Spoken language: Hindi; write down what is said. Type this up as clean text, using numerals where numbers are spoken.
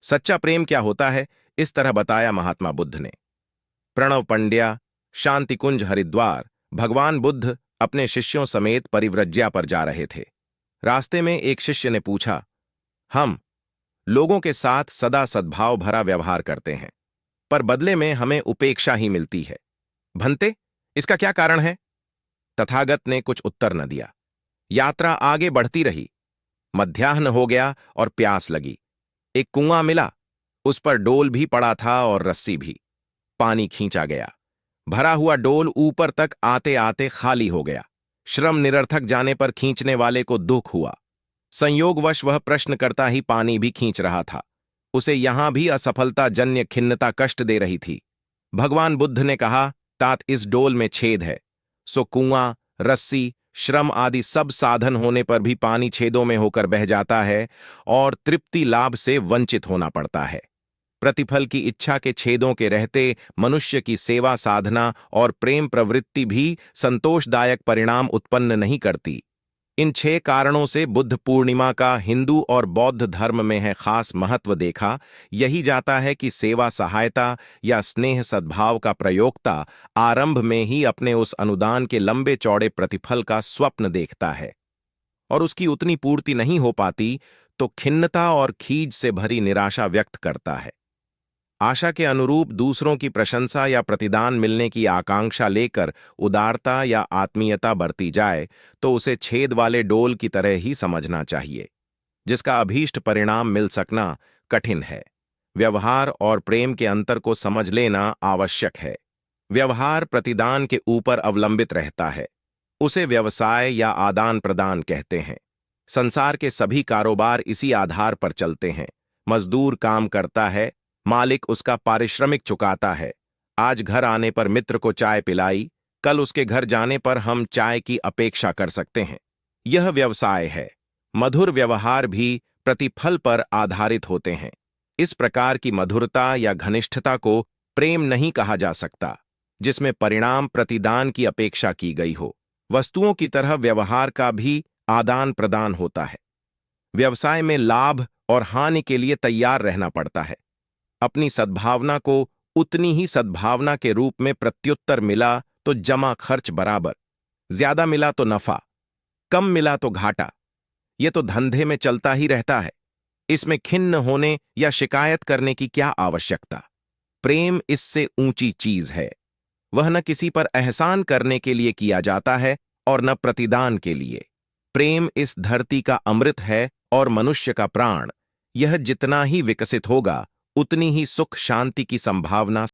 सच्चा प्रेम क्या होता है, इस तरह बताया महात्मा बुद्ध ने। प्रणव पंड्या, शांतिकुंज, हरिद्वार। भगवान बुद्ध अपने शिष्यों समेत परिव्रज्या पर जा रहे थे। रास्ते में एक शिष्य ने पूछा, हम लोगों के साथ सदा सद्भाव भरा व्यवहार करते हैं, पर बदले में हमें उपेक्षा ही मिलती है। भंते, इसका क्या कारण है? तथागत ने कुछ उत्तर न दिया। यात्रा आगे बढ़ती रही। मध्याह्न हो गया और प्यास लगी। एक कुआं मिला, उस पर डोल भी पड़ा था और रस्सी भी। पानी खींचा गया। भरा हुआ डोल ऊपर तक आते आते खाली हो गया। श्रम निरर्थक जाने पर खींचने वाले को दुख हुआ। संयोगवश वह प्रश्न करता ही पानी भी खींच रहा था। उसे यहां भी असफलता जन्य खिन्नता कष्ट दे रही थी। भगवान बुद्ध ने कहा, तात इस डोल में छेद है, सो कुआं, रस्सी, श्रम आदि सब साधन होने पर भी पानी छेदों में होकर बह जाता है और तृप्ति लाभ से वंचित होना पड़ता है। प्रतिफल की इच्छा के छेदों के रहते मनुष्य की सेवा साधना और प्रेम प्रवृत्ति भी संतोषदायक परिणाम उत्पन्न नहीं करती। इन 6 कारणों से बुद्ध पूर्णिमा का हिंदू और बौद्ध धर्म में है खास महत्व देखा यही जाता है कि सेवा सहायता या स्नेह सद्भाव का प्रयोक्ता आरंभ में ही अपने उस अनुदान के लंबे चौड़े प्रतिफल का स्वप्न देखता है और उसकी उतनी पूर्ति नहीं हो पाती तो खिन्नता और खीज से भरी निराशा व्यक्त करता है। आशा के अनुरूप दूसरों की प्रशंसा या प्रतिदान मिलने की आकांक्षा लेकर उदारता या आत्मीयता बरती जाए तो उसे छेद वाले डोल की तरह ही समझना चाहिए, जिसका अभीष्ट परिणाम मिल सकना कठिन है। व्यवहार और प्रेम के अंतर को समझ लेना आवश्यक है। व्यवहार प्रतिदान के ऊपर अवलंबित रहता है, उसे व्यवसाय या आदान प्रदान कहते हैं। संसार के सभी कारोबार इसी आधार पर चलते हैं। मजदूर काम करता है, मालिक उसका पारिश्रमिक चुकाता है। आज घर आने पर मित्र को चाय पिलाई, कल उसके घर जाने पर हम चाय की अपेक्षा कर सकते हैं। यह व्यवसाय है। मधुर व्यवहार भी प्रतिफल पर आधारित होते हैं। इस प्रकार की मधुरता या घनिष्ठता को प्रेम नहीं कहा जा सकता, जिसमें परिणाम प्रतिदान की अपेक्षा की गई हो। वस्तुओं की तरह व्यवहार का भी आदान प्रदान होता है। व्यवसाय में लाभ और हानि के लिए तैयार रहना पड़ता है। अपनी सद्भावना को उतनी ही सद्भावना के रूप में प्रत्युत्तर मिला तो जमा खर्च बराबर, ज्यादा मिला तो नफा, कम मिला तो घाटा। यह तो धंधे में चलता ही रहता है। इसमें खिन्न होने या शिकायत करने की क्या आवश्यकता? प्रेम इससे ऊंची चीज है। वह न किसी पर एहसान करने के लिए किया जाता है और न प्रतिदान के लिए। प्रेम इस धरती का अमृत है और मनुष्य का प्राण। यह जितना ही विकसित होगा उतनी ही सुख शांति की संभावना